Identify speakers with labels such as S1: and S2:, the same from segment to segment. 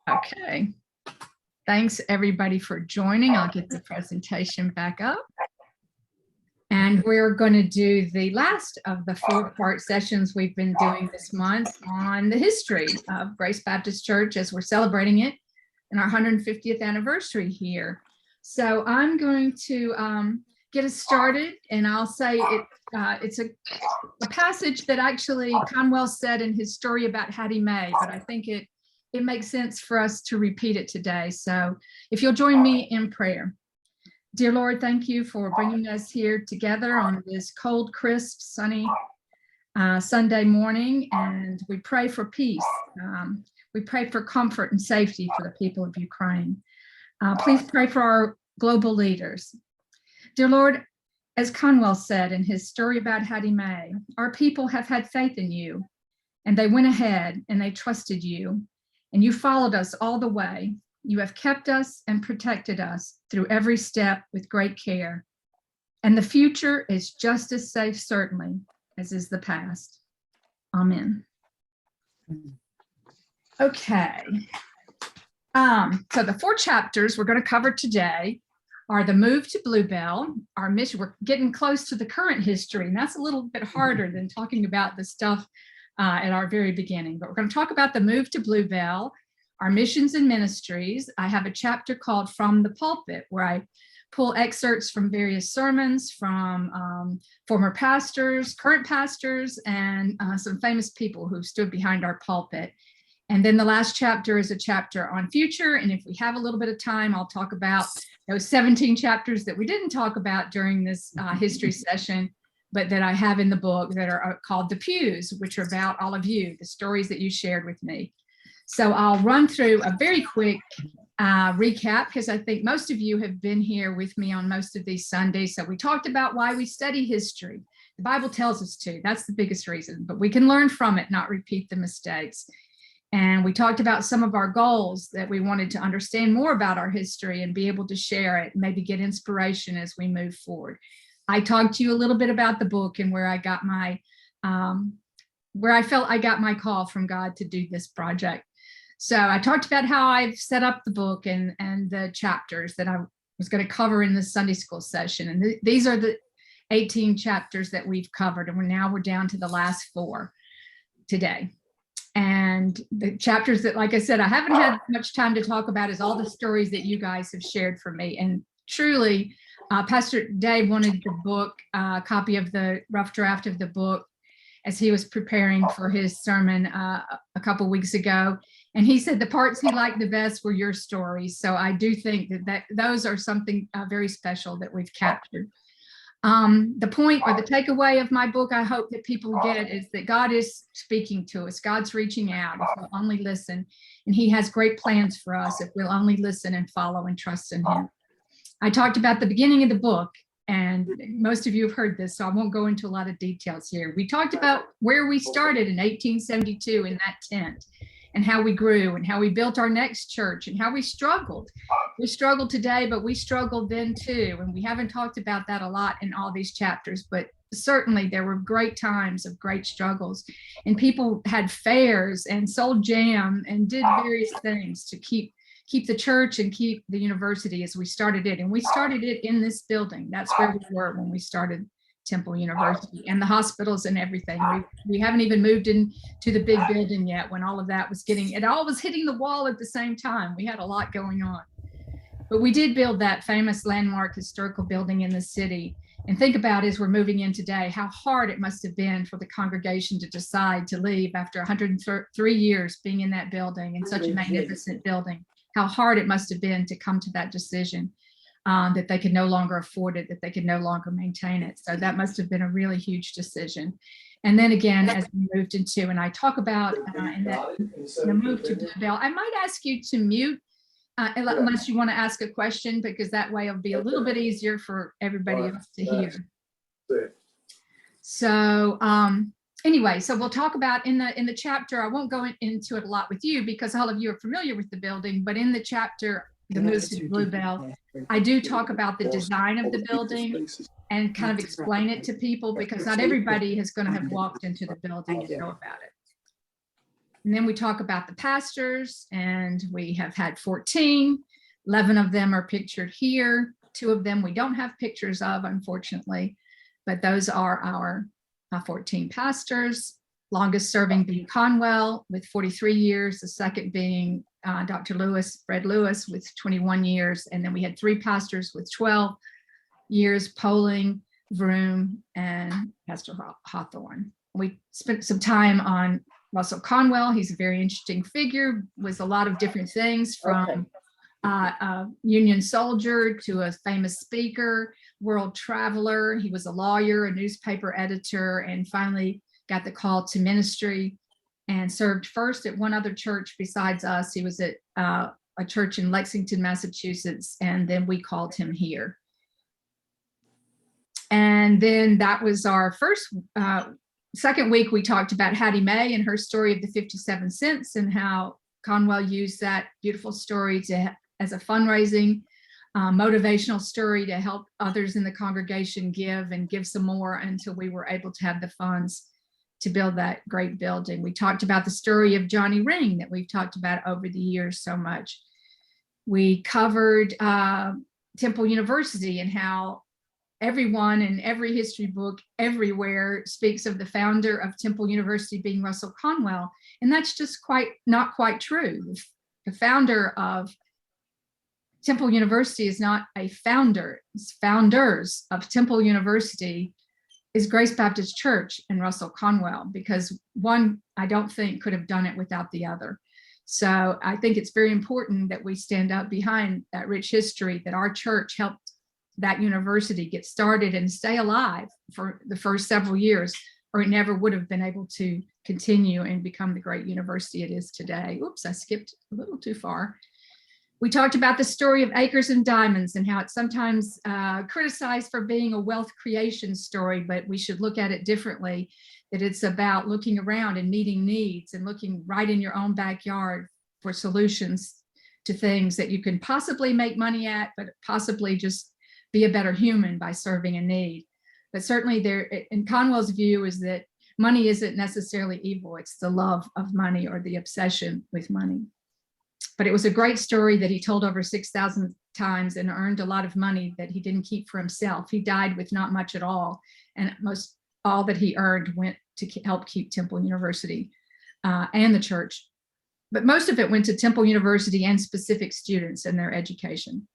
S1: Okay. Thanks everybody for joining. I'll get the presentation back up. And we're going to do the last of the 4-part sessions we've been doing this month on the history of Grace Baptist Church as we're celebrating it in our 150th anniversary here. So I'm going to get us started, and I'll say it's a passage that actually Conwell said in his story about Hattie Mae, but I think it makes sense for us to repeat it today. So if you'll join me in prayer. Dear Lord, thank you for bringing us here together on this cold, crisp, sunny Sunday morning, and we pray for peace. We pray for comfort and safety for the people of Ukraine. Please pray for our global leaders. Dear Lord, as Conwell said in his story about Hattie Mae, our people have had faith in you, and they went ahead and they trusted you, and you followed us all the way. You have kept us and protected us through every step with great care. And the future is just as safe, certainly, as is the past. Amen. Okay. So the 4 chapters we're going to cover today are the move to Bluebell, our mission. We're getting close to the current history, and that's a little bit harder than talking about the stuff at our very beginning. But we're going to talk about the move to Bluebell, our missions and ministries. I have a chapter called From the Pulpit, where I pull excerpts from various sermons from former pastors, current pastors, and some famous people who stood behind our pulpit. And then the last chapter is a chapter on future. And if we have a little bit of time, I'll talk about those 17 chapters that we didn't talk about during this history session, but that I have in the book that are called The Pews, which are about all of you, the stories that you shared with me. So I'll run through a very quick recap, because I think most of you have been here with me on most of these Sundays. So we talked about why we study history. The Bible tells us to. That's the biggest reason, but we can learn from it, not repeat the mistakes. And we talked about some of our goals, that we wanted to understand more about our history and be able to share it, maybe get inspiration as we move forward. I talked to you a little bit about the book and where I got my, where I felt I got my call from God to do this project. So I talked about how I've set up the book and the chapters that I was going to cover in the Sunday school session. And these are the 18 chapters that we've covered. And we're down to the last 4 today. And the chapters that, like I said, I haven't had much time to talk about is all the stories that you guys have shared for me. And truly, Pastor Dave wanted the book, a copy of the rough draft of the book as he was preparing for his sermon a couple weeks ago. And he said the parts he liked the best were your stories. So I do think that those are something very special that we've captured. The point or the takeaway of my book, I hope that people get, is that God is speaking to us. God's reaching out if we'll only listen. And he has great plans for us if we'll only listen and follow and trust in him. I talked about the beginning of the book, and most of you have heard this, so I won't go into a lot of details here. We talked about where we started in 1872 in that tent, and how we grew and how we built our next church and how we struggled. We struggled today, but we struggled then too. And we haven't talked about that a lot in all these chapters, but certainly there were great times of great struggles, and people had fairs and sold jam and did various things to keep the church and keep the university as we started it. And we started it in this building. That's where we were when we started Temple University, and the hospitals and everything. We haven't even moved into the big building yet, when all of that was it all was hitting the wall at the same time. We had a lot going on, but we did build that famous landmark historical building in the city. And think about, as we're moving in today, how hard it must have been for the congregation to decide to leave after 103 years being in that building, in such a magnificent building. How hard it must have been to come to that decision. That they could no longer afford it, that they could no longer maintain it. So that must have been a really huge decision. And then again, as we moved into, and I talk about in the move to Bluebell, I might ask you to mute unless you want to ask a question, because that way it'll be a little bit easier for everybody else to hear. So anyway, so we'll talk about in the chapter, I won't go into it a lot with you because all of you are familiar with the building, but in the chapter, the move to Bluebell, I do talk about the design of the building and kind of explain it to people, because not everybody is going to have walked into the building and know about it. And then we talk about the pastors, and we have had 14. 11 of them are pictured here. 2 of them we don't have pictures of, unfortunately, but those are our 14 pastors. Longest serving being Conwell with 43 years, the second being Dr. Fred Lewis with 21 years. And then we had 3 pastors with 12 years, Poling, Vroom, and Pastor Hawthorne. We spent some time on Russell Conwell. He's a very interesting figure, was a lot of different things, from a Union soldier to a famous speaker, world traveler. He was a lawyer, a newspaper editor, and finally got the call to ministry and served first at one other church besides us. He was at a church in Lexington, Massachusetts, and then we called him here. And then that was our second week. We talked about Hattie Mae and her story of the 57 cents and how Conwell used that beautiful story as a fundraising, motivational story to help others in the congregation give some more until we were able to have the funds to build that great building. We talked about the story of Johnny Ring that we've talked about over the years so much. We covered Temple University and how everyone in every history book everywhere speaks of the founder of Temple University being Russell Conwell. And that's just not quite true. The founder of Temple University is not a founder. It's founders of Temple University is Grace Baptist Church and Russell Conwell, because one, I don't think, could have done it without the other. So I think it's very important that we stand up behind that rich history, that our church helped that university get started and stay alive for the first several years, or it never would have been able to continue and become the great university it is today. Oops, I skipped a little too far. We talked about the story of Acres and Diamonds and how it's sometimes criticized for being a wealth creation story, but we should look at it differently, that it's about looking around and meeting needs and looking right in your own backyard for solutions to things that you can possibly make money at, but possibly just be a better human by serving a need. But certainly there, in Conwell's view, is that money isn't necessarily evil. It's the love of money or the obsession with money. But it was a great story that he told over 6,000 times and earned a lot of money that he didn't keep for himself. He died with not much at all. And all that he earned went to help keep Temple University and the church. But most of it went to Temple University and specific students and their education.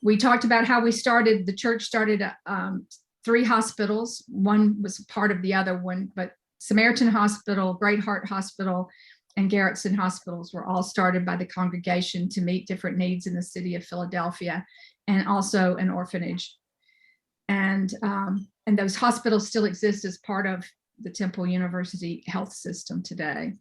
S1: We talked about how the church started 3 hospitals. One was part of the other one, but Samaritan Hospital, Great Heart Hospital, and Garretson Hospitals were all started by the congregation to meet different needs in the city of Philadelphia, and also an orphanage. And those hospitals still exist as part of the Temple University health system today.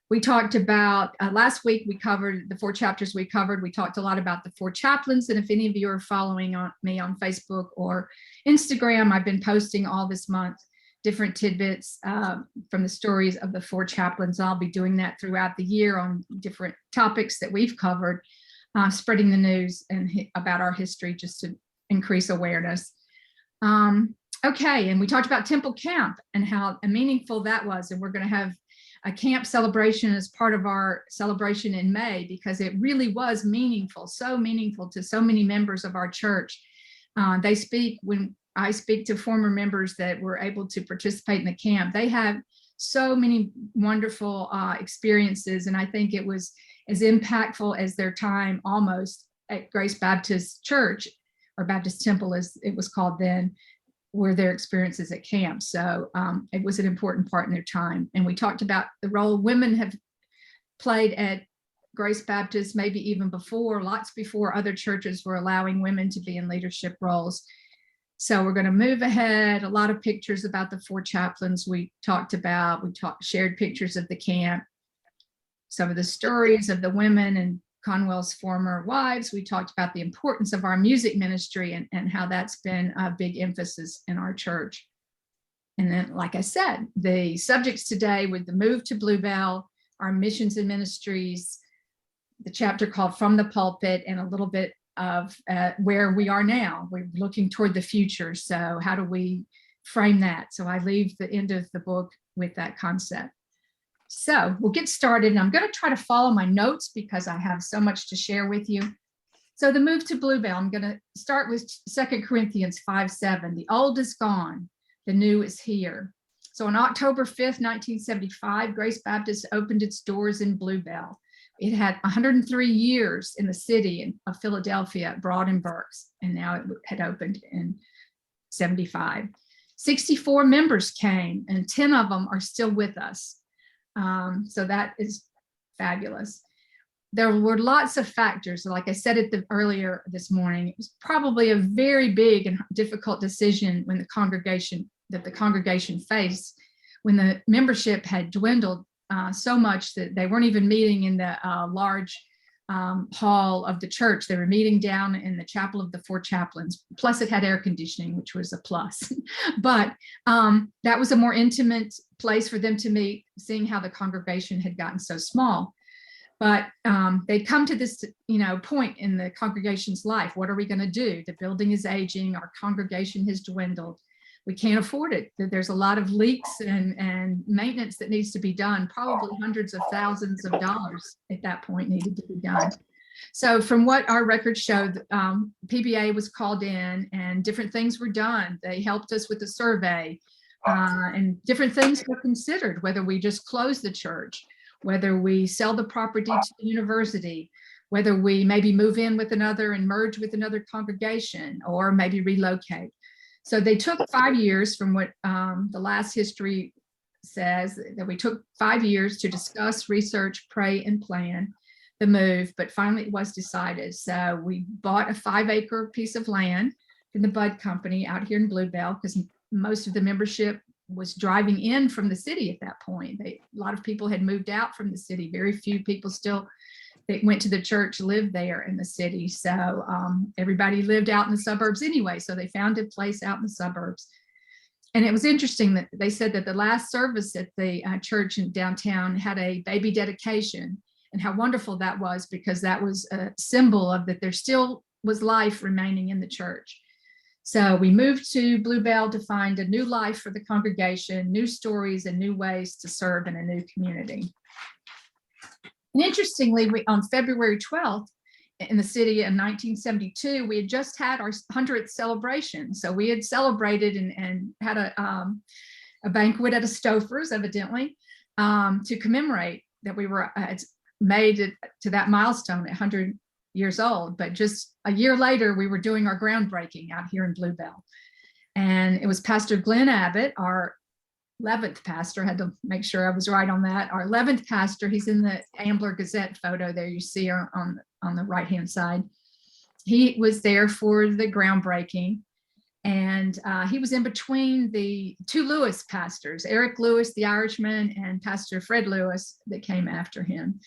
S1: We talked about, last week we covered the 4 chapters we covered. We talked a lot about the 4 chaplains. And if any of you are following me on Facebook or Instagram, I've been posting all this month different tidbits from the stories of the 4 chaplains. I'll be doing that throughout the year on different topics that we've covered, spreading the news and about our history just to increase awareness. Okay, and we talked about Temple Camp and how meaningful that was. And we're going to have a camp celebration as part of our celebration in May, because it really was meaningful, so meaningful to so many members of our church. When I speak to former members that were able to participate in the camp, they have so many wonderful experiences. And I think it was as impactful as their time almost at Grace Baptist Church, or Baptist Temple as it was called then, were their experiences at camp. So it was an important part in their time. And we talked about the role women have played at Grace Baptist, maybe even before, lots before other churches were allowing women to be in leadership roles. So we're going to move ahead. A lot of pictures about the 4 chaplains we talked about. Shared pictures of the camp, some of the stories of the women and Conwell's former wives. We talked about the importance of our music ministry and how that's been a big emphasis in our church. And then, like I said, the subjects today with the move to Bluebell, our missions and ministries, the chapter called From the Pulpit, and a little bit of where we are now. We're looking toward the future. So how do we frame that? So I leave the end of the book with that concept. So we'll get started, and I'm going to try to follow my notes because I have so much to share with you. So the move to Bluebell, I'm going to start with 2 Corinthians 5:7. The old is gone, the new is here. So on October 5th, 1975, Grace Baptist opened its doors in Bluebell. It had 103 years in the city of Philadelphia, Broad and Berks, and now it had opened in 75. 64 members came, and 10 of them are still with us. So that is fabulous. There were lots of factors. Like I said earlier this morning, it was probably a very big and difficult decision when the congregation faced when the membership had dwindled so much that they weren't even meeting in the large hall of the church. They were meeting down in the chapel of the Four Chaplains. Plus it had air conditioning, which was a plus. But that was a more intimate place for them to meet, seeing how the congregation had gotten so small. But they'd come to this, point in the congregation's life. What are we going to do? The building is aging. Our congregation has dwindled. We can't afford it. There's a lot of leaks and maintenance that needs to be done. Probably hundreds of thousands of dollars at that point needed to be done. So from what our records showed, PBA was called in and different things were done. They helped us with the survey and different things were considered, whether we just close the church, whether we sell the property to the university, whether we maybe move in with another and merge with another congregation, or maybe relocate. So they took 5 years from what the last history says, that we took 5 years to discuss, research, pray, and plan the move, but finally it was decided. So we bought a 5-acre piece of land from the Bud Company out here in Bluebell, because most of the membership was driving in from the city at that point. A lot of people had moved out from the city. Very few people still that went to the church lived there in the city. So everybody lived out in the suburbs anyway. So they found a place out in the suburbs. And it was interesting that they said that the last service at the church in downtown had a baby dedication, and how wonderful that was, because that was a symbol of that there still was life remaining in the church. So we moved to Bluebell to find a new life for the congregation, new stories and new ways to serve in a new community. And interestingly, on February 12th in the city in 1972, we had just had our 100th celebration. So we had celebrated and had a banquet at a Stouffer's, evidently, to commemorate that we were made it to that milestone at 100 years old. But just a year later, we were doing our groundbreaking out here in Bluebell. And it was Pastor Glenn Abbott, our 11th pastor. Had to make sure I was right on that. Our 11th pastor, he's in the Ambler Gazette photo there you see on the right-hand side. He was there for the groundbreaking. And he was in between the two Lewis pastors, Eric Lewis, the Irishman, and Pastor Fred Lewis that came after him.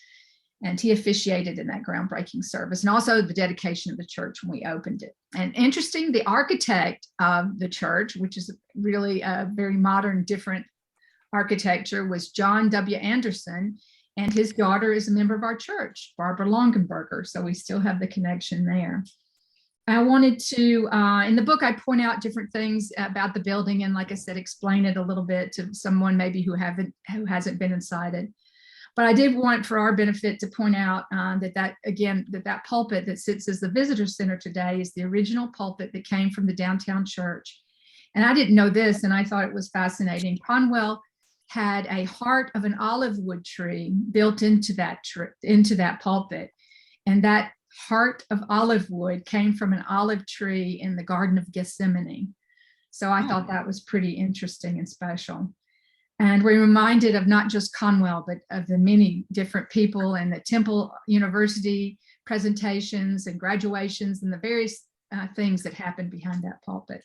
S1: And he officiated in that groundbreaking service, and also the dedication of the church when we opened it. And interesting, the architect of the church, which is really a very modern, different architecture, was John W. Anderson, and his daughter is a member of our church, Barbara Longenberger. So we still have the connection there. I wanted to, in the book, I point out different things about the building, and like I said, explain it a little bit to someone maybe who hasn't been inside it. But I did want, for our benefit, to point out that pulpit that sits as the visitor center today is the original pulpit that came from the downtown church. And I didn't know this, and I thought it was fascinating. Conwell had a heart of an olive wood tree built into that pulpit, and that heart of olive wood came from an olive tree in the Garden of Gethsemane. So I thought that was pretty interesting and special. And we're reminded of not just Conwell, but of the many different people and the Temple University presentations and graduations and the various things that happened behind that pulpit.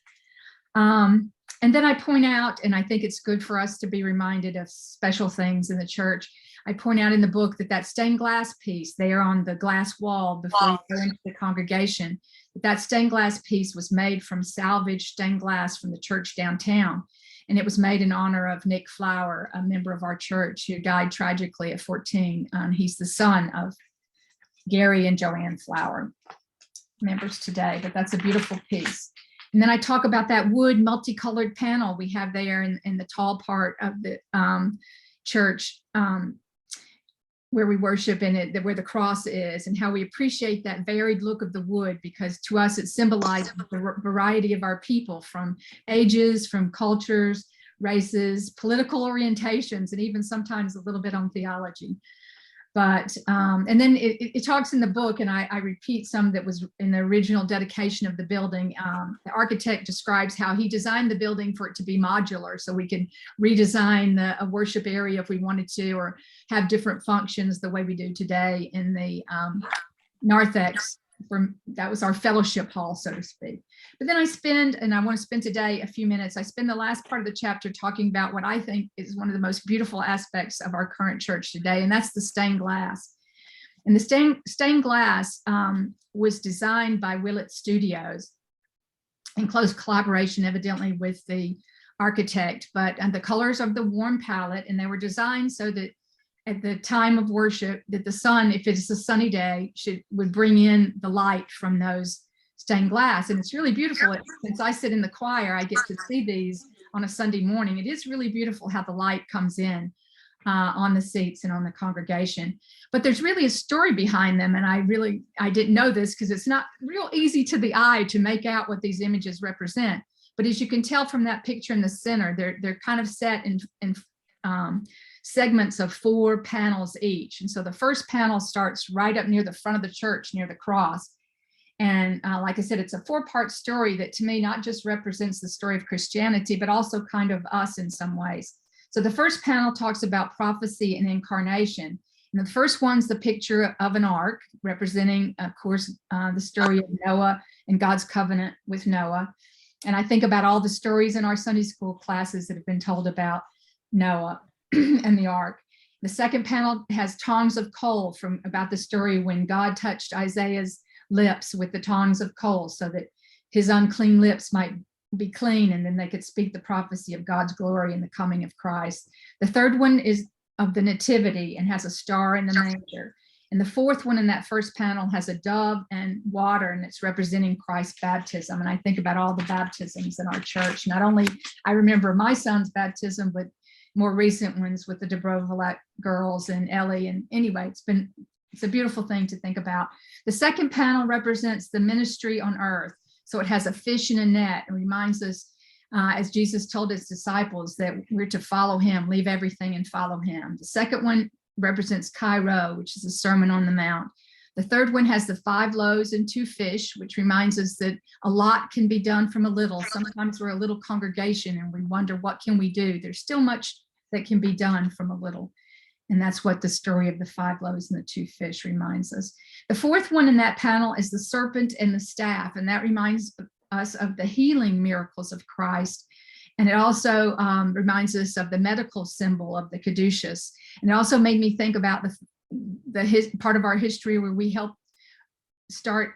S1: And then I point out, and I think it's good for us to be reminded of special things in the church. I point out in the book that stained glass piece there on the glass wall before you go into the congregation, that stained glass piece was made from salvaged stained glass from the church downtown. And it was made in honor of Nick Flower, a member of our church who died tragically at 14. He's the son of Gary and Joanne Flower, members today, but that's a beautiful piece. And then I talk about that wood multicolored panel we have there in the tall part of the church where we worship in it, where the cross is, and how we appreciate that varied look of the wood, because to us it symbolizes the variety of our people, from ages, from cultures, races, political orientations, and even sometimes a little bit on theology. But and then it talks in the book, and I repeat some that was in the original dedication of the building. The architect describes how he designed the building for it to be modular, so we could redesign a worship area if we wanted to, or have different functions the way we do today in the narthex. That was our fellowship hall, so to speak. But then I want to spend today a few minutes. I spend the last part of the chapter talking about what I think is one of the most beautiful aspects of our current church today, and that's the stained glass. And the stained glass was designed by Willett Studios in close collaboration, evidently, with the architect, but the colors of the warm palette, and they were designed so that at the time of worship, that the sun, if it's a sunny day, would bring in the light from those stained glass. And it's really beautiful. Since I sit in the choir, I get to see these on a Sunday morning. It is really beautiful how the light comes in on the seats and on the congregation. But there's really a story behind them, and I didn't know this because it's not real easy to the eye to make out what these images represent. But as you can tell from that picture in the center, they're kind of set in segments of 4 panels each. And so the first panel starts right up near the front of the church, near the cross. And like I said, it's a 4-part story that to me not just represents the story of Christianity, but also kind of us in some ways. So the first panel talks about prophecy and incarnation. And the first one's the picture of an ark, representing, of course, the story of Noah and God's covenant with Noah. And I think about all the stories in our Sunday school classes that have been told about Noah and the ark. The second panel has tongs of coal, about the story when God touched Isaiah's lips with the tongs of coal so that his unclean lips might be clean, and then they could speak the prophecy of God's glory and the coming of Christ. The third one is of the nativity and has a star in the manger. And the fourth one in that first panel has a dove and water, and it's representing Christ's baptism. And I think about all the baptisms in our church. Not only I remember my son's baptism, but more recent ones with the Dobrovolak girls and Ellie. And anyway, it's a beautiful thing to think about. The second panel represents the ministry on earth. So it has a fish and a net, and reminds us, as Jesus told his disciples, that we're to follow him, leave everything and follow him. The second one represents Cairo, which is the Sermon on the Mount. The third one has the 5 loaves and 2 fish, which reminds us that a lot can be done from a little. Sometimes we're a little congregation and we wonder, what can we do? There's still much that can be done from a little. And that's what the story of the 5 loaves and the 2 fish reminds us. The fourth one in that panel is the serpent and the staff. And that reminds us of the healing miracles of Christ. And it also reminds us of the medical symbol of the caduceus. And it also made me think about the part of our history where we helped start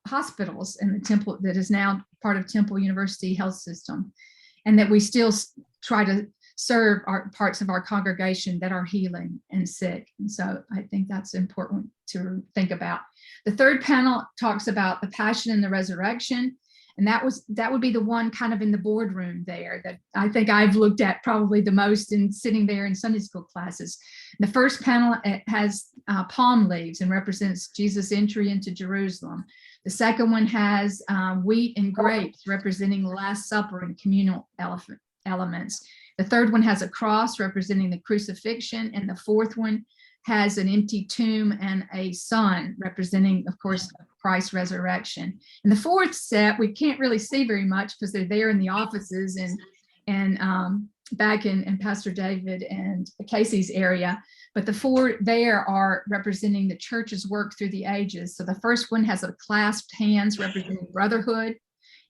S1: hospitals in the Temple, that is now part of Temple University Health System, and that we still try to serve parts of our congregation that are healing and sick. And so I think that's important to think about. The third panel talks about the passion and the resurrection. And that would be the one kind of in the boardroom there that I think I've looked at probably the most in sitting there in Sunday school classes. The first panel, it has palm leaves and represents Jesus' entry into Jerusalem. The second one has wheat and grapes representing the Last Supper and communal elements. The third one has a cross representing the crucifixion. And the fourth one has an empty tomb and a sun representing, of course, Christ's resurrection. And the fourth set, we can't really see very much because they're there in the offices and back in Pastor David and Casey's area. But the 4 there are representing the church's work through the ages. So the first one has a clasped hands representing brotherhood.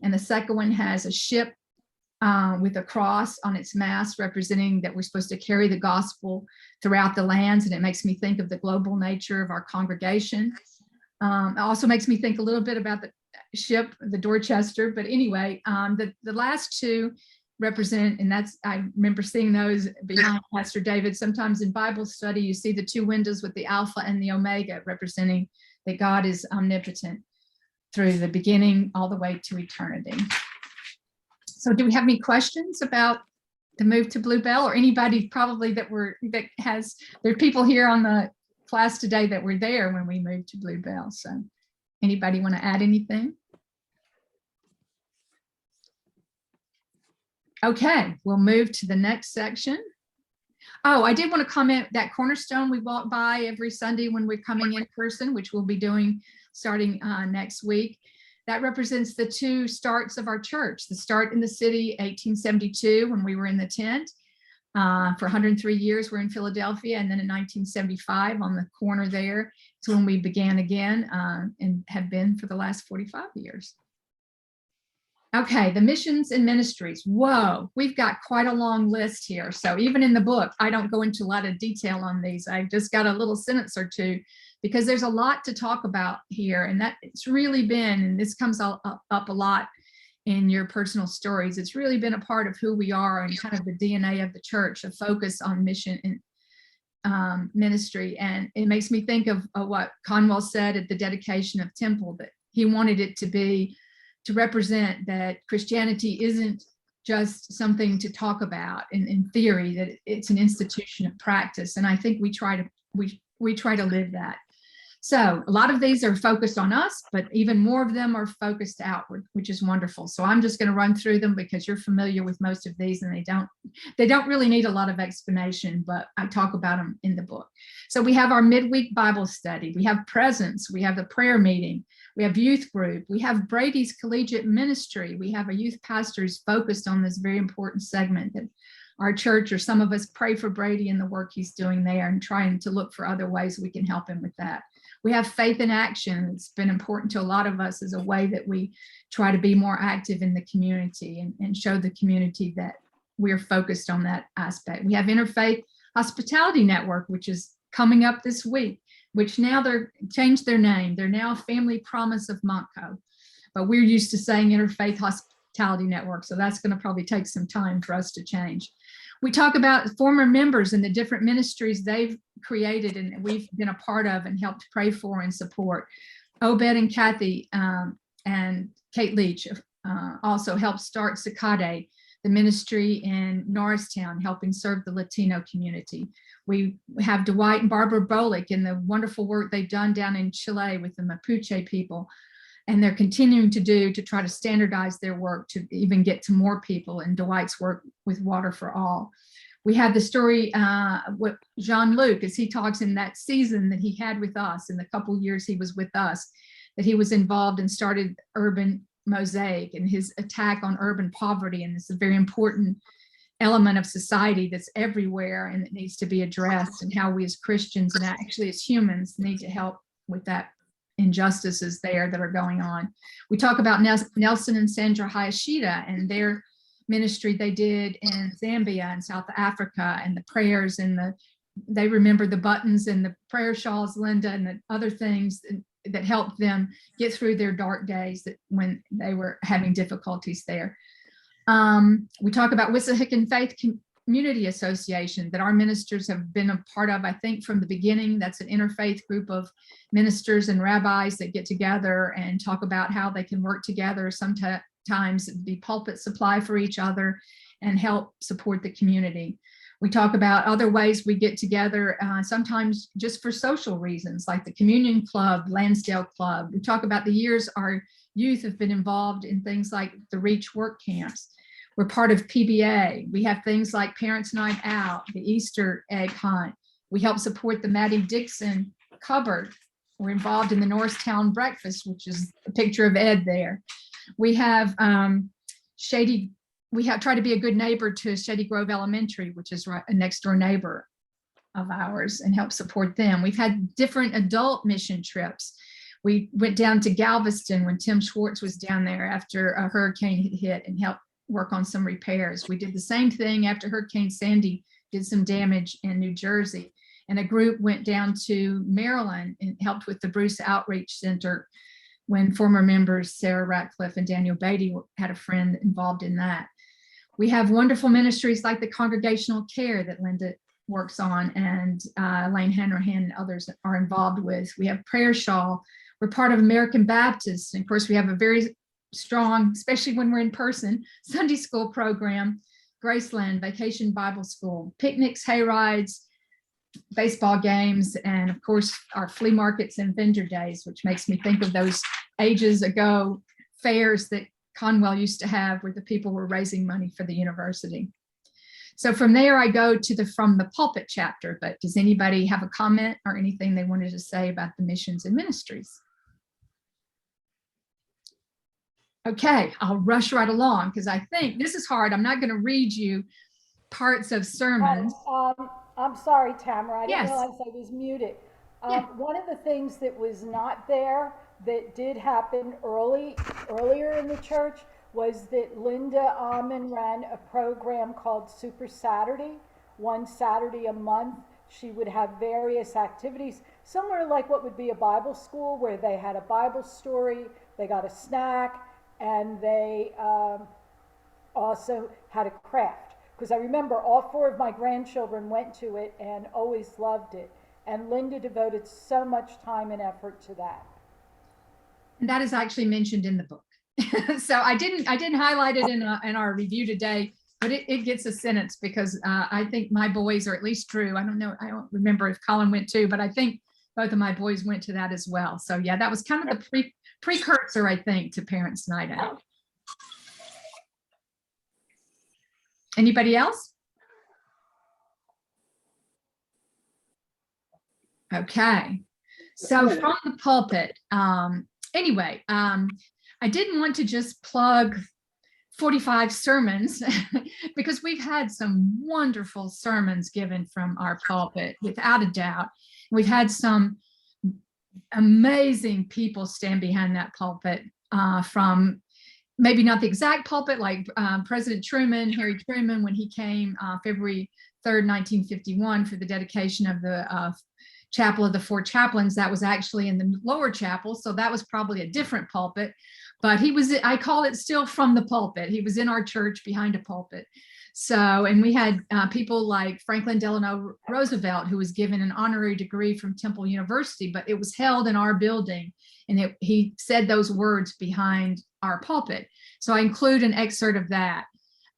S1: And the second one has a ship with a cross on its mast representing that we're supposed to carry the gospel throughout the lands. And it makes me think of the global nature of our congregation. It also makes me think a little bit about the ship, the Dorchester. But anyway, the last 2 represent, and I remember seeing those behind Pastor David. Sometimes in Bible study, you see the 2 windows with the Alpha and the Omega representing that God is omnipotent through the beginning all the way to eternity. So do we have any questions about the move to Bluebell, or anybody probably there are people here on the class today that were there when we moved to Bluebell. So anybody want to add anything? Okay, we'll move to the next section. Oh, I did want to comment that Cornerstone we walk by every Sunday when we're coming in person, which we'll be doing starting next week. That represents the two starts of our church. The start in the city, 1872, when we were in the tent. For 103 years, we're in Philadelphia. And then in 1975 on the corner there, it's when we began again and have been for the last 45 years. Okay, the missions and ministries. Whoa, we've got quite a long list here. So even in the book, I don't go into a lot of detail on these. I've just got a little sentence or two because there's a lot to talk about here. And that it's really been, and this comes up a lot in your personal stories, it's really been a part of who we are and kind of the DNA of the church, a focus on mission and ministry. And it makes me think of what Conwell said at the dedication of Temple, that he wanted it to represent that Christianity isn't just something to talk about in theory, that it's an institution of practice. And I think we try to live that. So a lot of these are focused on us, but even more of them are focused outward, which is wonderful. So I'm just going to run through them because you're familiar with most of these and they don't really need a lot of explanation, but I talk about them in the book. So we have our midweek Bible study, we have presence, we have the prayer meeting, we have youth group, we have Brady's collegiate ministry, we have a youth pastor who's focused on this very important segment that our church or some of us pray for Brady and the work he's doing there and trying to look for other ways we can help him with that. We have faith in action. It's been important to a lot of us as a way that we try to be more active in the community and show the community that we're focused on that aspect. We have Interfaith Hospitality Network, which is coming up this week, which now they're changed their name. They're now Family Promise of Montco, but we're used to saying Interfaith Hospitality Network. So that's going to probably take some time for us to change. We talk about former members and the different ministries they've created and we've been a part of and helped pray for and support. Obed and Kathy and Kate Leach also helped start Sakade, the ministry in Norristown, helping serve the Latino community. We have Dwight and Barbara Bolick and the wonderful work they've done down in Chile with the Mapuche people. And they're continuing to try to standardize their work to even get to more people, and Dwight's work with Water for All. We have the story with Jean-Luc, as he talks in that season that he had with us, in the couple years he was with us, that he was involved and started Urban Mosaic and his attack on urban poverty. And it's a very important element of society that's everywhere and it needs to be addressed, and how we as Christians and actually as humans need to help with that injustices there that are going on. We talk about Nelson and Sandra Hayashida and their ministry they did in Zambia and South Africa, and the prayers and they remember the buttons and the prayer shawls, Linda, and the other things that helped them get through their dark days when they were having difficulties there. We talk about Wissahickon Faith Community Association that our ministers have been a part of, I think, from the beginning. That's an interfaith group of ministers and rabbis that get together and talk about how they can work together, sometimes be pulpit supply for each other and help support the community. We talk about other ways we get together, sometimes just for social reasons, like the Communion Club, Lansdale Club. We talk about the years our youth have been involved in things like the Reach work camps. We're part of PBA. We have things like Parents Night Out, the Easter egg hunt. We help support the Maddie Dixon cupboard. We're involved in the Norristown breakfast, which is a picture of Ed there. We have try to be a good neighbor to Shady Grove Elementary, which is a next door neighbor of ours, and help support them. We've had different adult mission trips. We went down to Galveston when Tim Schwartz was down there after a hurricane hit and helped work on some repairs. We did the same thing after Hurricane Sandy did some damage in New Jersey. And a group went down to Maryland and helped with the Bruce Outreach Center when former members Sarah Ratcliffe and Daniel Beatty had a friend involved in that. We have wonderful ministries like the Congregational Care that Linda works on, and Elaine Hanrahan and others are involved with. We have Prayer Shawl. We're part of American Baptists. And of course, we have a very strong, especially when we're in person, Sunday school program Graceland, Vacation Bible School, picnics, hay rides, baseball games, and of course our flea markets and vendor days, which makes me think of those ages ago fairs that Conwell used to have where the people were raising money for the university. So from there I go to the From the Pulpit chapter, but does anybody have a comment or anything they wanted to say about the missions and ministries? Okay, I'll rush right along because I think this is hard. I'm not going to read you parts of sermons.
S2: I'm sorry, Tamara. I didn't
S1: Yes.
S2: realize I was muted.
S1: Yeah.
S2: One of the things that was not there that did happen earlier in the church was that Linda Alman ran a program called Super Saturday. One Saturday a month, she would have various activities, somewhere like what would be a Bible school, where they had a Bible story, they got a snack, and they also had a craft. Because I remember all 4 of my grandchildren went to it and always loved it. And Linda devoted so much time and effort to that.
S1: And that is actually mentioned in the book. So I didn't highlight it in our review today, but it gets a sentence because I think my boys, or at least Drew, I don't know, I don't remember if Colin went too, but I think both of my boys went to that as well. So yeah, that was kind of the precursor, I think, to Parents' Night Out. Anybody else? Okay. So from the pulpit, anyway, I didn't want to just plug 45 sermons because we've had some wonderful sermons given from our pulpit, without a doubt. We've had some amazing people stand behind that pulpit, from maybe not the exact pulpit, like President Truman, Harry Truman, when he came February 3rd, 1951 for the dedication of the chapel of the Four Chaplains. That was actually in the lower chapel, so that was probably a different pulpit, but he was, I call it still from the pulpit. He was in our church behind a pulpit. So, and we had people like Franklin Delano Roosevelt, who was given an honorary degree from Temple University, but it was held in our building, and he said those words behind our pulpit. So I include an excerpt of that.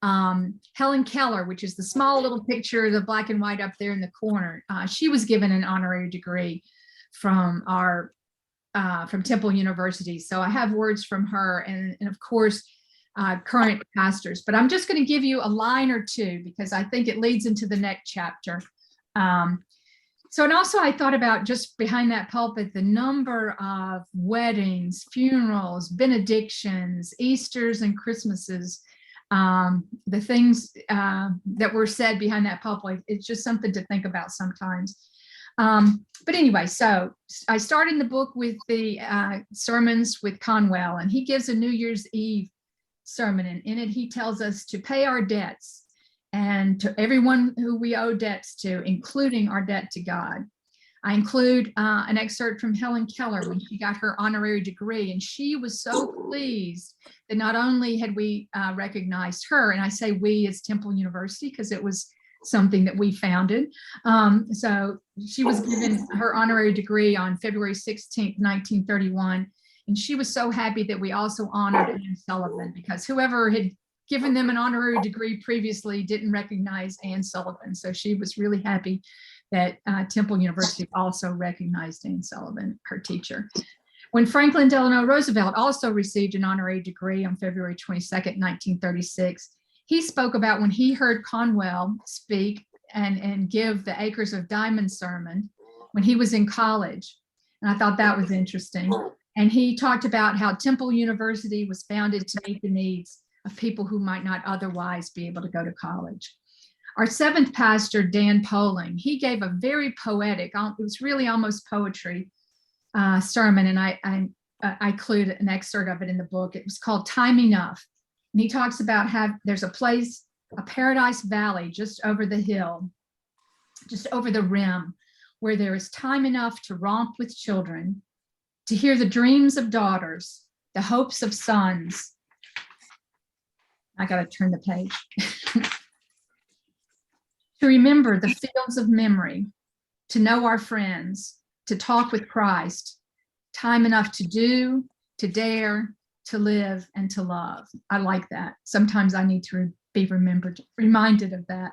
S1: Helen Keller, which is the small little picture, the black and white up there in the corner, she was given an honorary degree from from Temple University. So I have words from her, and of course, current pastors. But I'm just going to give you a line or two because I think it leads into the next chapter. So, and also I thought about just behind that pulpit, the number of weddings, funerals, benedictions, Easters and Christmases, the things that were said behind that pulpit. It's just something to think about sometimes. But anyway, so I start in the book with the sermons with Conwell, and he gives a New Year's Eve sermon, and in it he tells us to pay our debts and to everyone who we owe debts to, including our debt to God. I include an excerpt from Helen Keller when she got her honorary degree, and she was so pleased that not only had we recognized her, and I say we as Temple University because it was something that we founded. So she was given her honorary degree on February 16th, 1931. And she was so happy that we also honored Anne Sullivan, because whoever had given them an honorary degree previously didn't recognize Anne Sullivan. So she was really happy that Temple University also recognized Anne Sullivan, her teacher. When Franklin Delano Roosevelt also received an honorary degree on February 22nd, 1936, he spoke about when he heard Conwell speak and give the Acres of Diamond sermon when he was in college. And I thought that was interesting. And he talked about how Temple University was founded to meet the needs of people who might not otherwise be able to go to college. Our seventh pastor, Dan Poling, he gave a very poetic, it was really almost poetry sermon, and I include an excerpt of it in the book. It was called Time Enough. And he talks about how there's a place, a paradise valley just over the hill, just over the rim, where there is time enough to romp with children, to hear the dreams of daughters, the hopes of sons. I got to turn the page. To remember the fields of memory, to know our friends, to talk with Christ, time enough to do, to dare, to live, and to love. I like that. Sometimes I need to be reminded of that.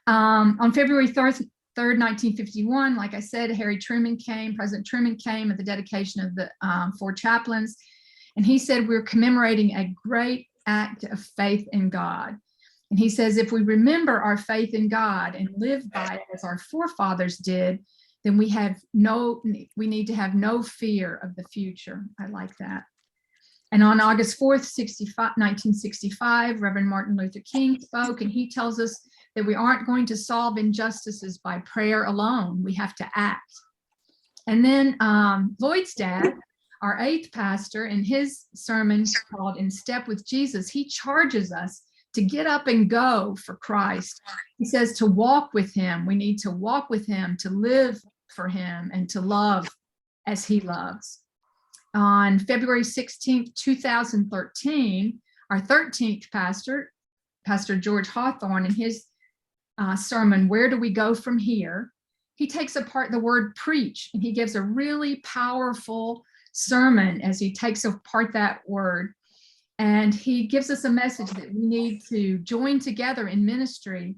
S1: On February 3rd, 1951, like I said, President Truman came at the dedication of the Four Chaplains. And he said, we're commemorating a great act of faith in God. And he says, if we remember our faith in God and live by it as our forefathers did, then we need to have no fear of the future. I like that. And on August 4th, 1965, Reverend Martin Luther King spoke, and he tells us that we aren't going to solve injustices by prayer alone. We have to act. And then Lloyd's dad, our 8th pastor, in his sermon called In Step with Jesus, he charges us to get up and go for Christ. He says to walk with him. We need to walk with him, to live for him, and to love as he loves. On February 16th, 2013, our 13th pastor, Pastor George Hawthorne, in his sermon, Where Do We Go From Here? He takes apart the word preach, and he gives a really powerful sermon as he takes apart that word. And he gives us a message that we need to join together in ministry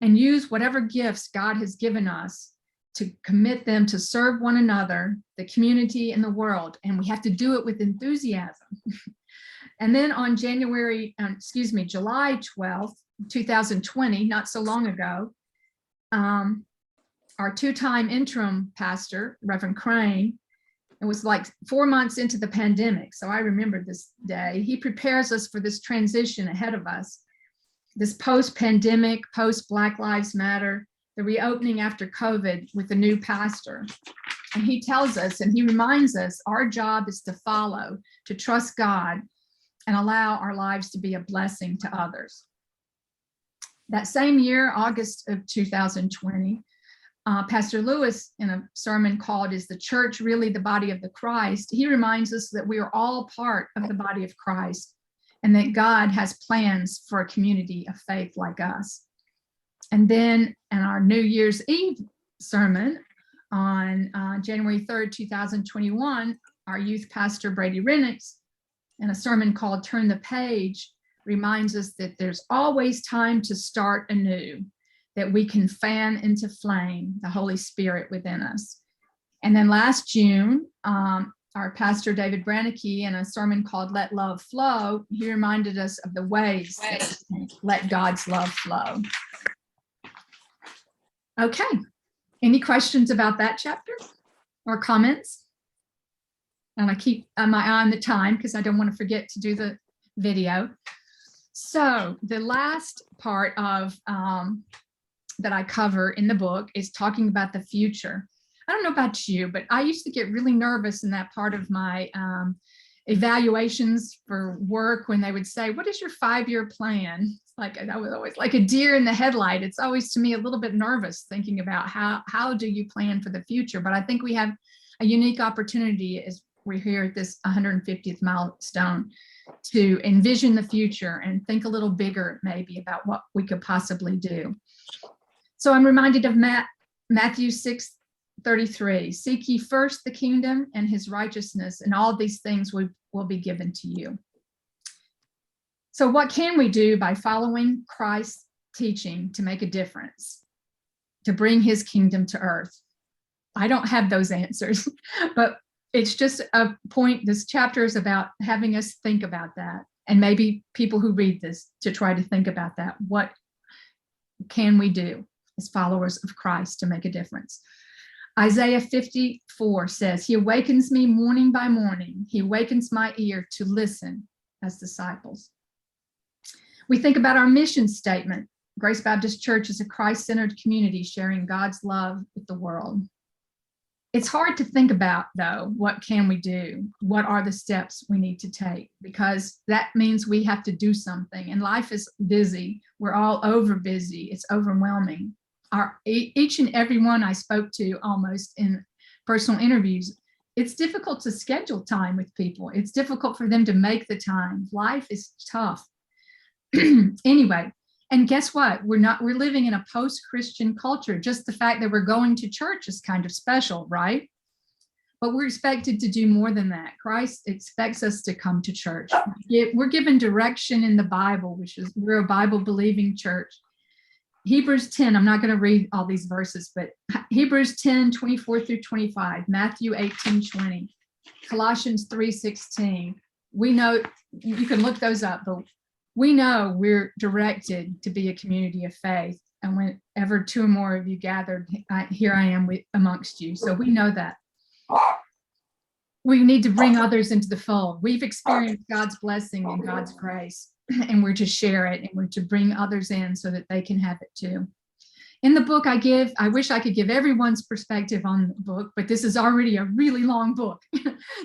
S1: and use whatever gifts God has given us to commit them to serve one another, the community, and the world. And we have to do it with enthusiasm. And then on July 12th, 2020, not so long ago, our 2-time interim pastor, Reverend Crane, it was like 4 months into the pandemic, so I remember this day. He prepares us for this transition ahead of us, this post-pandemic, post-Black Lives Matter, the reopening after COVID with the new pastor. And he tells us, and he reminds us, our job is to follow, to trust God, and allow our lives to be a blessing to others. That same year, August of 2020, Pastor Lewis, in a sermon called Is the Church Really the Body of the Christ? He reminds us that we are all part of the body of Christ and that God has plans for a community of faith like us. And then in our New Year's Eve sermon on January 3rd, 2021, our youth pastor, Brady Renix, in a sermon called Turn the Page, reminds us that there's always time to start anew, that we can fan into flame the Holy Spirit within us. And then last June, our pastor, David Brannicky, in a sermon called Let Love Flow, he reminded us of the ways that we can let God's love flow. Okay, any questions about that chapter or comments? And I keep my eye on the time because I don't want to forget to do the video. So the last part of that I cover in the book is talking about the future. I don't know about you, but I used to get really nervous in that part of my evaluations for work when they would say, what is your 5-year plan? It's like, I was always like a deer in the headlight. It's always to me a little bit nervous thinking about how do you plan for the future? But I think we have a unique opportunity as we're here at this 150th milestone to envision the future and think a little bigger maybe about what we could possibly do. So I'm reminded of Matthew 6:33. Seek ye first the kingdom and his righteousness, and all these things will be given to you. So what can we do by following Christ's teaching to make a difference, to bring his kingdom to earth? I don't have those answers, but it's just a point. This chapter is about having us think about that, and maybe people who read this to try to think about that. What can we do as followers of Christ to make a difference? Isaiah 54 says, he awakens me morning by morning. He awakens my ear to listen as disciples. We think about our mission statement. Grace Baptist Church is a Christ-centered community sharing God's love with the world. It's hard to think about, though, what can we do? What are the steps we need to take? Because that means we have to do something, and life is busy. We're all over busy. It's overwhelming. Each and every one I spoke to almost in personal interviews, it's difficult to schedule time with people. It's difficult for them to make the time. Life is tough. Anyway, and guess what? We're living in a post-Christian culture. Just the fact that we're going to church is kind of special, right? but we're expected to do more than that. Christ expects us to come to church. We're given direction in the Bible, which is we're a Bible believing church. Hebrews 10, I'm not going to read all these verses, but Hebrews 10, 24 through 25, Matthew 18, 20, Colossians 3, 16. We know, you can look those up, but we know we're directed to be a community of faith. And whenever two or more of you gathered, here I am amongst you. So we know that. We need to bring others into the fold. We've experienced God's blessing and God's grace, and we're to share it, and we're to bring others in so that they can have it too. In the book I wish I could give everyone's perspective on the book, but this is already a really long book.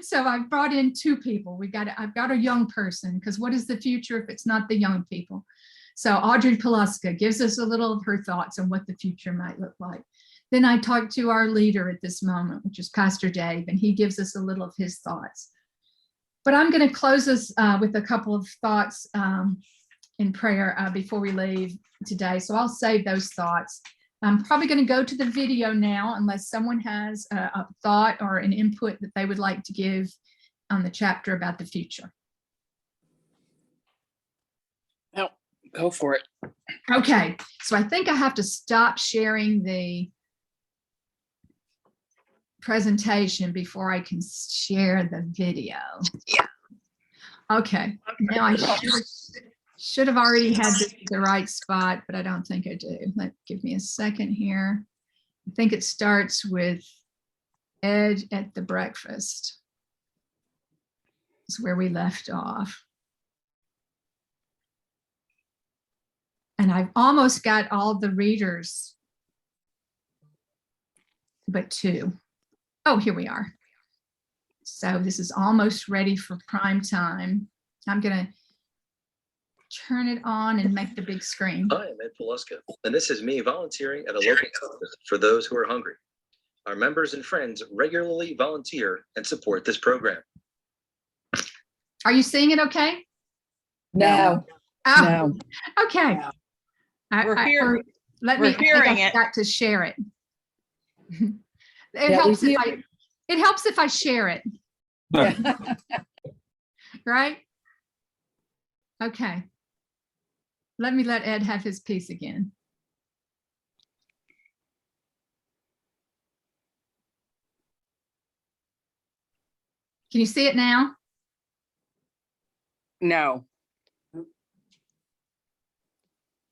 S1: So I've brought in two people. I've got a young person, because what is the future if it's not the young people? So Audrey Pulaska gives us a little of her thoughts on what the future might look like. Then I talked to our leader at this moment, which is Pastor Dave, and he gives us a little of his thoughts. But I'm going to close us with a couple of thoughts in prayer before we leave today. So I'll save those thoughts. I'm probably going to go to the video now, unless someone has a thought or an input that they would like to give on the chapter about the future.
S3: No, go for it.
S1: Okay, so I think I have to stop sharing the presentation before I can share the video.
S3: Yeah.
S1: Okay, now I should have already had the right spot, but I don't think I do. Give me a second here. I think it starts with Ed at the breakfast. It's where we left off. And I've almost got all the readers, but two. Oh, here we are. So this is almost ready for prime time. I'm going to turn it on and make the big screen.
S4: Hi, I'm Ed Pulaska, and this is me volunteering at a local breakfast for those who are hungry. Our members and friends regularly volunteer and support this program.
S1: Are you seeing it okay?
S5: No.
S1: Oh,
S5: No.
S1: okay.
S5: No.
S3: We're hearing
S1: I got to share it. It helps if I share it. Right? Okay. Let me let Ed have his piece again. Can you see it now?
S3: No.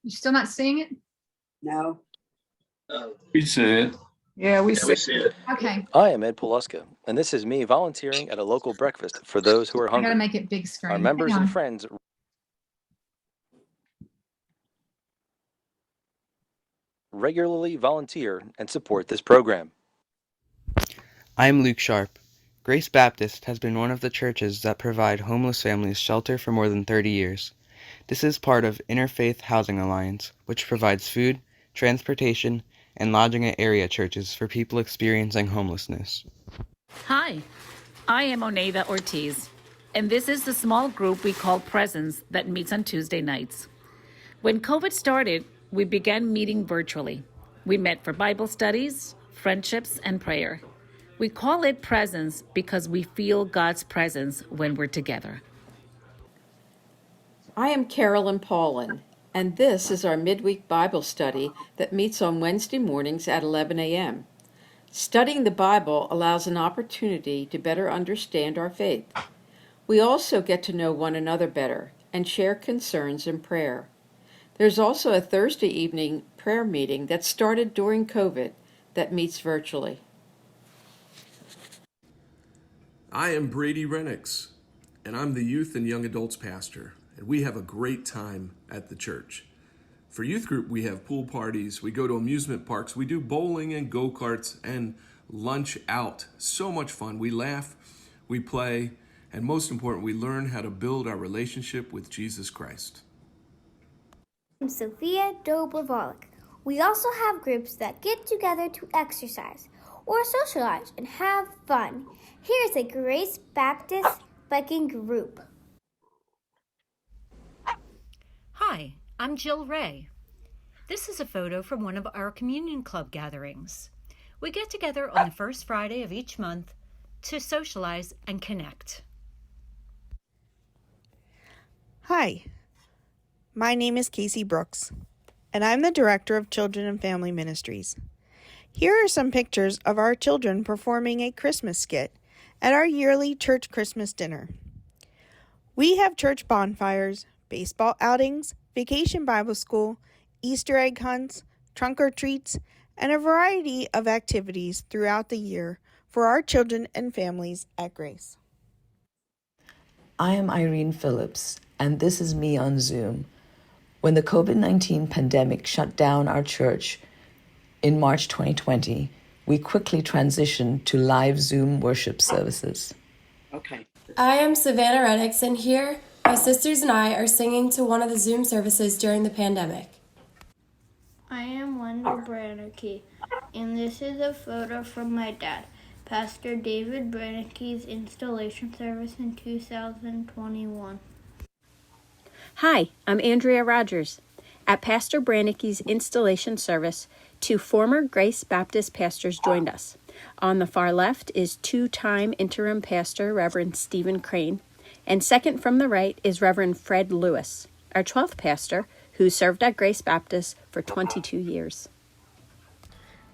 S1: You're still not seeing it?
S5: No.
S6: We see it.
S5: Yeah, we
S4: see
S5: see.
S4: it.
S1: Okay.
S4: Hi, I'm Ed Pulaska, and this is me volunteering at a local breakfast for those who are
S1: I gotta
S4: hungry.
S1: make it big screen.
S4: Our members
S1: Hang
S4: and
S1: on.
S4: friends regularly volunteer and support this program.
S7: I'm Luke Sharp. Grace Baptist has been one of the churches that provide homeless families shelter for more than 30 years. This is part of Interfaith Housing Alliance, which provides food, transportation, and lodging at area churches for people experiencing homelessness.
S8: Hi, I am Oneida Ortiz, and this is the small group we call Presence that meets on Tuesday nights. When COVID started, we began meeting virtually. We met for Bible studies, friendships, and prayer. We call it Presence because we feel God's presence when we're together.
S9: I am Carolyn Paulin, and this is our midweek Bible study that meets on Wednesday mornings at 11 a.m. Studying the Bible allows an opportunity to better understand our faith. We also get to know one another better and share concerns in prayer. There's also a Thursday evening prayer meeting that started during COVID that meets virtually.
S10: I am Brady Renix, and I'm the youth and young adults pastor, and we have a great time at the church. For youth group, we have pool parties, we go to amusement parks, we do bowling and go-karts and lunch out. So much fun. We laugh, we play, and most important, we learn how to build our relationship with Jesus Christ.
S11: I'm Sophia Dobrovolek. We also have groups that get together to exercise or socialize and have fun. Here's a Grace Baptist biking group.
S12: Hi, I'm Jill Ray. This is a photo from one of our Communion Club gatherings. We get together on the first Friday of each month to socialize and connect.
S13: Hi, my name is Casey Brooks, and I'm the Director of Children and Family Ministries. Here are some pictures of our children performing a Christmas skit at our yearly church Christmas dinner. We have church bonfires, baseball outings, vacation Bible school, Easter egg hunts, trunk or treats, and a variety of activities throughout the year for our children and families at Grace.
S14: I am Irene Phillips, and this is me on Zoom. When the COVID-19 pandemic shut down our church in March 2020, we quickly transitioned to live Zoom worship services.
S3: Okay.
S15: I am Savannah Reddix, and here my sisters and I are singing to one of the Zoom services during the pandemic.
S11: I am Wendell Brannicky, and this is a photo from my dad, Pastor David Brannicky's installation service in 2021.
S16: Hi, I'm Andrea Rogers. At Pastor Brannicky's installation service, 2 former Grace Baptist pastors joined us. On the far left is 2-time interim pastor Reverend Stephen Crane, and second from the right is Reverend Fred Lewis, our 12th pastor, who served at Grace Baptist for 22 years.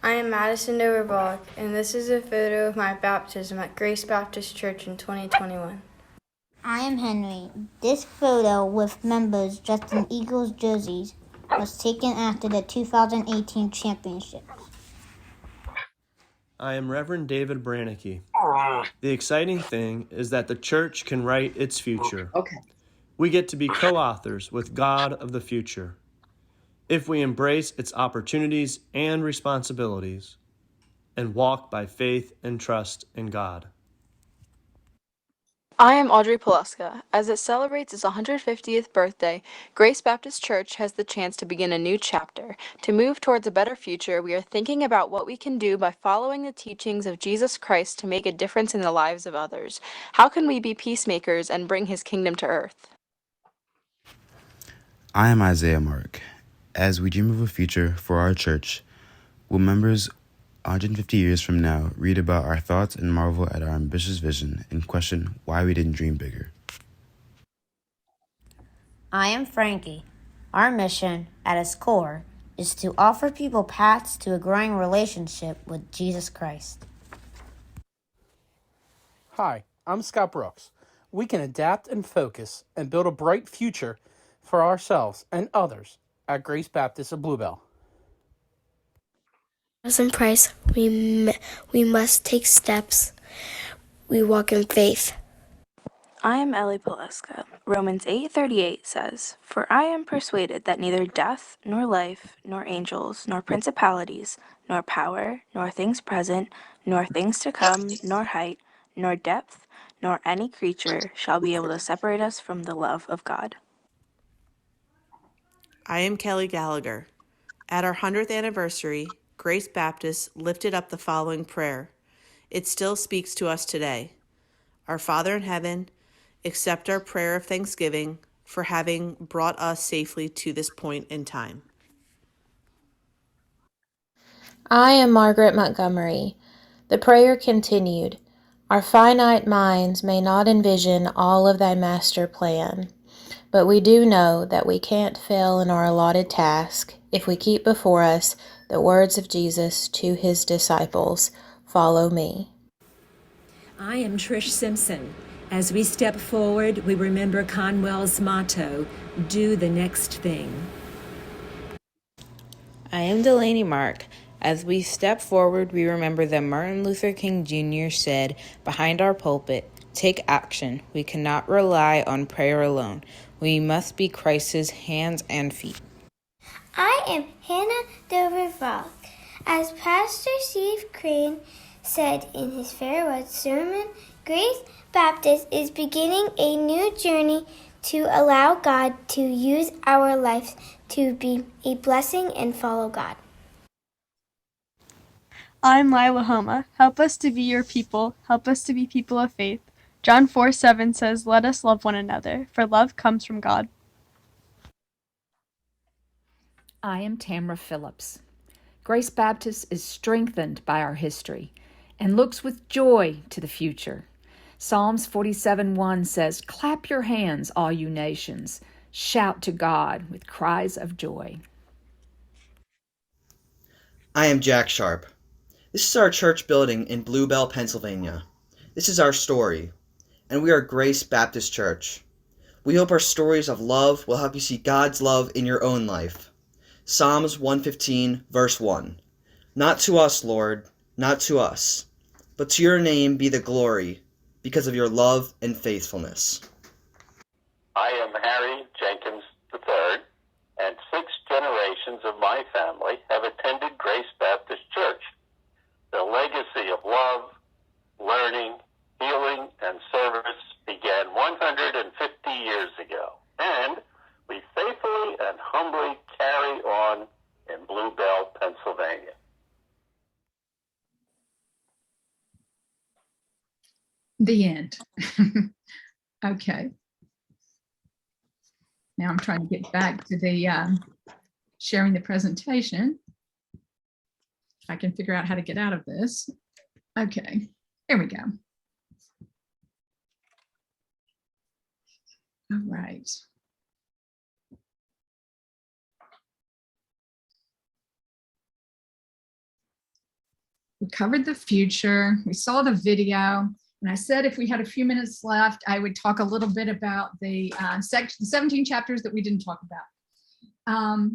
S11: I am Madison Dover-Bullock, and this is a photo of my baptism at Grace Baptist Church in 2021. I am Henry. This photo with members dressed in Eagles jerseys was taken after the 2018 championships.
S17: I am Reverend David Brannicky. The exciting thing is that the church can write its future.
S3: Okay.
S17: We get to be co-authors with God of the future. If we embrace its opportunities and responsibilities and walk by faith and trust in God.
S18: I am Audrey Pulaska. As it celebrates its 150th birthday, Grace Baptist Church has the chance to begin a new chapter. To move towards a better future, we are thinking about what we can do by following the teachings of Jesus Christ to make a difference in the lives of others. How can we be peacemakers and bring his kingdom to earth?
S19: I am Isaiah Mark. As we dream of a future for our church, will members 150 years from now read about our thoughts and marvel at our ambitious vision and question why we didn't dream bigger?
S11: I am Frankie. Our mission, at its core, is to offer people paths to a growing relationship with Jesus Christ.
S20: Hi, I'm Scott Brooks. We can adapt and focus and build a bright future for ourselves and others at Grace Baptist of Bluebell.
S21: As in Christ, we must take steps. We walk in faith.
S18: I am Ellie Pulaska. Romans 8:38 says, "For I am persuaded that neither death, nor life, nor angels, nor principalities, nor power, nor things present, nor things to come, nor height, nor depth, nor any creature shall be able to separate us from the love of God."
S13: I am Kelly Gallagher. At our 100th anniversary, Grace Baptist lifted up the following prayer. It still speaks to us today. Our Father in heaven, accept our prayer of thanksgiving for having brought us safely to this point in time.
S22: I am Margaret Montgomery. The prayer continued. Our finite minds may not envision all of thy master plan, but we do know that we can't fail in our allotted task if we keep before us the words of Jesus to his disciples, "Follow me."
S23: I am Trish Simpson. As we step forward, we remember Conwell's motto, "Do the next thing."
S24: I am Delaney Mark. As we step forward, we remember that Martin Luther King Jr. said behind our pulpit, "Take action. We cannot rely on prayer alone. We must be Christ's hands and feet."
S11: I am Hannah Dover-Volk. As Pastor Steve Crane said in his farewell sermon, Grace Baptist is beginning a new journey to allow God to use our lives to be a blessing and follow God.
S25: I'm Lila Homa. Help us to be your people. Help us to be people of faith. John 4:7 says, "Let us love one another, for love comes from God."
S26: I am Tamra Phillips. Grace Baptist is strengthened by our history,
S1: and looks with joy to the future. Psalms 47:1 says, "Clap your hands, all you nations. Shout to God with cries of joy."
S7: I am Jack Sharp. This is our church building in Bluebell, Pennsylvania. This is our story, and we are Grace Baptist Church. We hope our stories of love will help you see God's love in your own life. Psalms 115, verse 1. Not to us, Lord, not to us, but to your name be the glory, because of your love and faithfulness.
S2: I am Harry Jenkins III, and 6 generations of my family have attended Grace Baptist Church. The legacy of love, learning, healing, and service began 150 years ago, and we faithfully and humbly carry on in Bluebell, Pennsylvania.
S4: The end. Okay. Now I'm trying to get back to the sharing the presentation. If I can figure out how to get out of this. Okay, here we go. All right. We covered the future. We saw the video. And I said if we had a few minutes left, I would talk a little bit about the 17 chapters that we didn't talk about.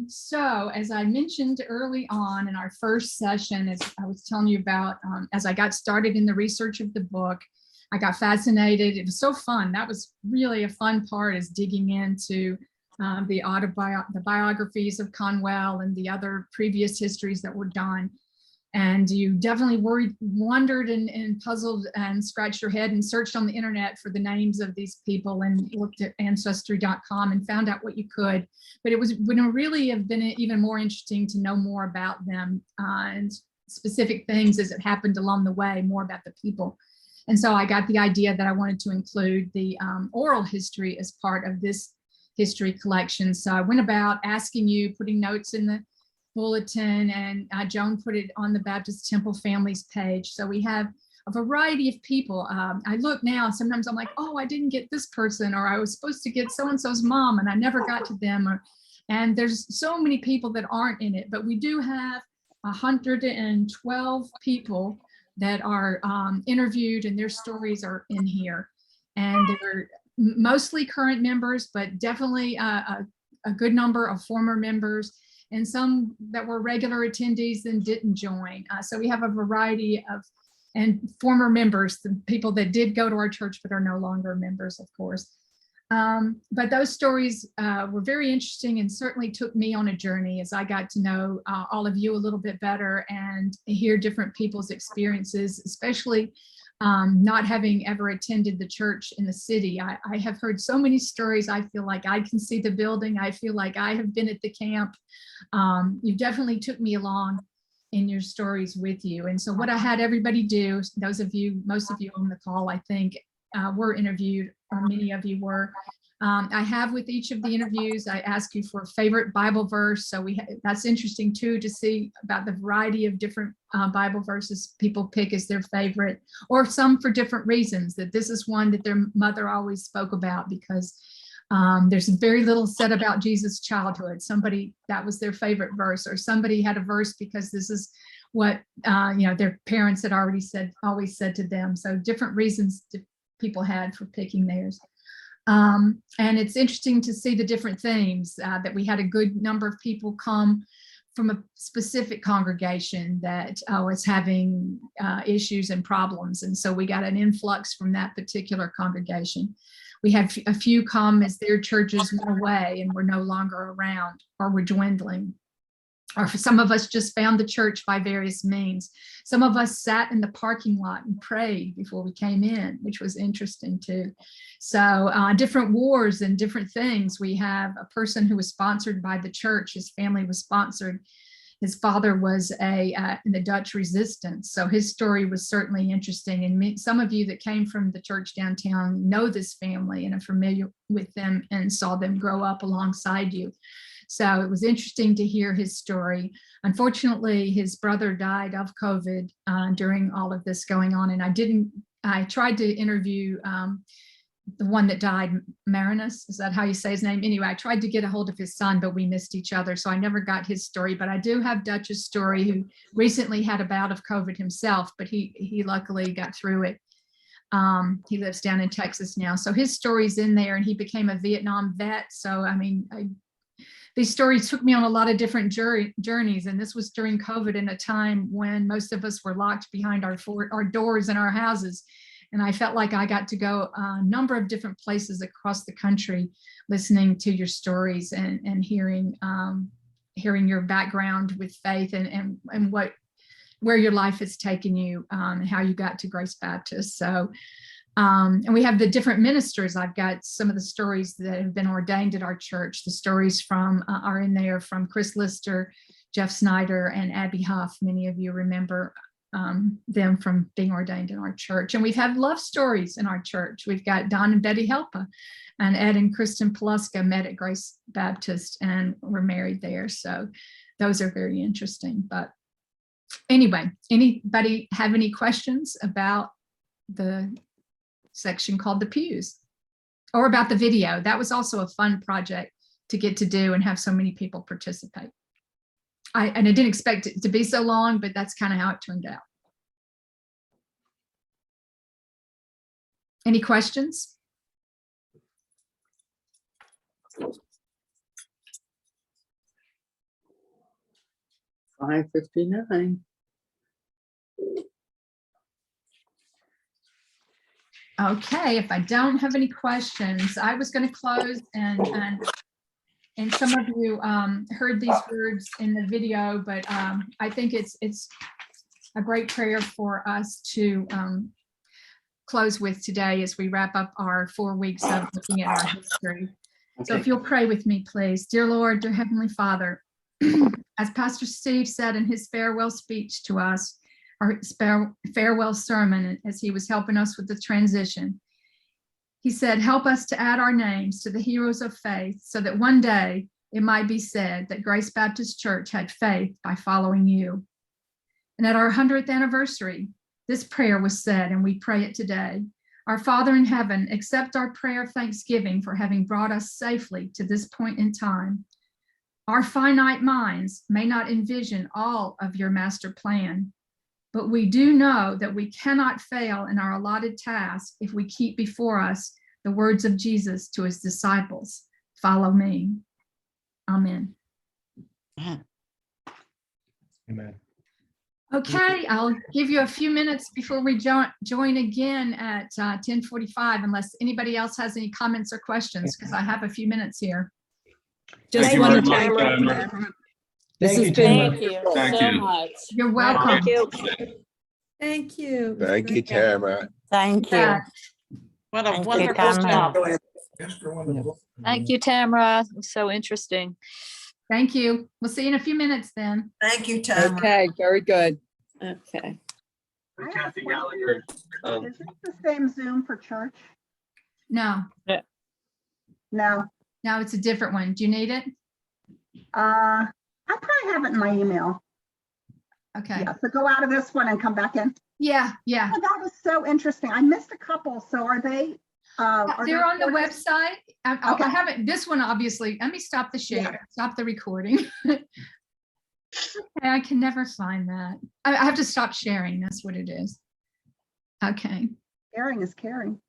S4: So as I mentioned early on in our first session, as I was telling you about, as I got started in the research of the book, I got fascinated. It was so fun. That was really a fun part, is digging into the biographies of Conwell and the other previous histories that were done. And you definitely wondered and puzzled and scratched your head and searched on the internet for the names of these people and looked at ancestry.com and found out what you could. But it would really have been even more interesting to know more about them and specific things as it happened along the way, more about the people. And so I got the idea that I wanted to include the oral history as part of this history collection. So I went about asking you, putting notes in the bulletin, and Joan put it on the Baptist Temple Families page. So we have a variety of people. I look now and sometimes I'm like, oh, I didn't get this person, or I was supposed to get so-and-so's mom and I never got to them. And there's so many people that aren't in it, but we do have 112 people that are interviewed, and their stories are in here. And they're mostly current members, but definitely a good number of former members, and some that were regular attendees and didn't join. So we have a variety of, and former members, the people that did go to our church but are no longer members, of course. But those stories were very interesting and certainly took me on a journey as I got to know all of you a little bit better and hear different people's experiences, especially not having ever attended the church in the city. I have heard so many stories. I feel like I can see the building. I feel like I have been at the camp. You definitely took me along in your stories with you. And so what I had everybody do, those of you, most of you on the call, I think were interviewed, or many of you were. I have with each of the interviews, I ask you for a favorite Bible verse. So that's interesting too, to see about the variety of different Bible verses people pick as their favorite, or some for different reasons, that this is one that their mother always spoke about because there's very little said about Jesus' childhood. Somebody, that was their favorite verse, or somebody had a verse because this is what their parents had always said to them. So different reasons people had for picking theirs. And it's interesting to see the different themes, that we had a good number of people come from a specific congregation that was having issues and problems. And so we got an influx from that particular congregation. We had a few come as their churches went away and were no longer around or were dwindling. Or for some of us just found the church by various means. Some of us sat in the parking lot and prayed before we came in, which was interesting too. So different wars and different things. We have a person who was sponsored by the church. His family was sponsored. His father was in the Dutch resistance. So his story was certainly interesting. And some of you that came from the church downtown know this family and are familiar with them and saw them grow up alongside you. So it was interesting to hear his story. Unfortunately, his brother died of COVID during all of this going on. And I tried to interview the one that died, Marinus, is that how you say his name? Anyway, I tried to get a hold of his son, but we missed each other. So I never got his story, but I do have Dutch's story, who recently had a bout of COVID himself, but he luckily got through it. He lives down in Texas now. So his story's in there, and he became a Vietnam vet. So, I mean, these stories took me on a lot of different journeys. And this was during COVID, in a time when most of us were locked behind our doors in our houses. And I felt like I got to go a number of different places across the country, listening to your stories and hearing your background with faith and where your life has taken you, and how you got to Grace Baptist. So, and we have the different ministers. I've got some of the stories that have been ordained at our church. The stories are in there from Chris Lister, Jeff Snyder, and Abby Huff. Many of you remember them from being ordained in our church. And we've had love stories in our church. We've got Don and Betty Helpa, and Ed and Kristen Poluska met at Grace Baptist and were married there. So those are very interesting. But anyway, anybody have any questions about the section called the pews, or about the video? That was also a fun project to get to do and have so many people participate. I didn't expect it to be so long, but that's kind of how it turned out. Any questions?
S3: $5:59.
S4: Okay, if I don't have any questions, I was going to close, and some of you heard these words in the video, but I think it's a great prayer for us to close with today as we wrap up our 4 weeks of looking at our history. So if you'll pray with me, please. Dear Lord, dear Heavenly Father, as Pastor Steve said in his farewell speech to us, our farewell sermon, as he was helping us with the transition, he said, help us to add our names to the heroes of faith, so that one day it might be said that Grace Baptist Church had faith by following you. And at our 100th anniversary, this prayer was said, and we pray it today. Our Father in heaven, accept our prayer of thanksgiving for having brought us safely to this point in time. Our finite minds may not envision all of your master plan, but we do know that we cannot fail in our allotted task if we keep before us the words of Jesus to his disciples, follow me. Amen.
S5: Amen.
S4: Okay, I'll give you a few minutes before we join again at 10:45, unless anybody else has any comments or questions, because I have a few minutes here.
S5: Just one time.
S6: This has been thank you so
S5: much.
S4: You're welcome.
S6: Thank you.
S8: Thank you.
S6: Thank you, Tamara.
S8: Thank you.
S6: What a
S8: wonderful job.
S9: Thank you, Tamara. So interesting.
S4: Thank you. We'll see you in a few minutes then.
S8: Thank you, Tamara.
S3: Okay, very good.
S9: Okay.
S17: Kathy Gallagher.
S10: Is this the same Zoom for church?
S4: No.
S9: Yeah.
S10: No.
S4: No, it's a different one. Do you need it?
S10: I probably have it in my email.
S4: Okay.
S10: Yeah, so go out of this one and come back in.
S4: Yeah, yeah.
S10: Oh, that was so interesting. I missed a couple. So are they?
S4: They're on the website. I haven't, this one obviously, let me stop the share, stop the recording. Okay, I can never find that. I have to stop sharing, that's what it is. Okay.
S10: Sharing is caring.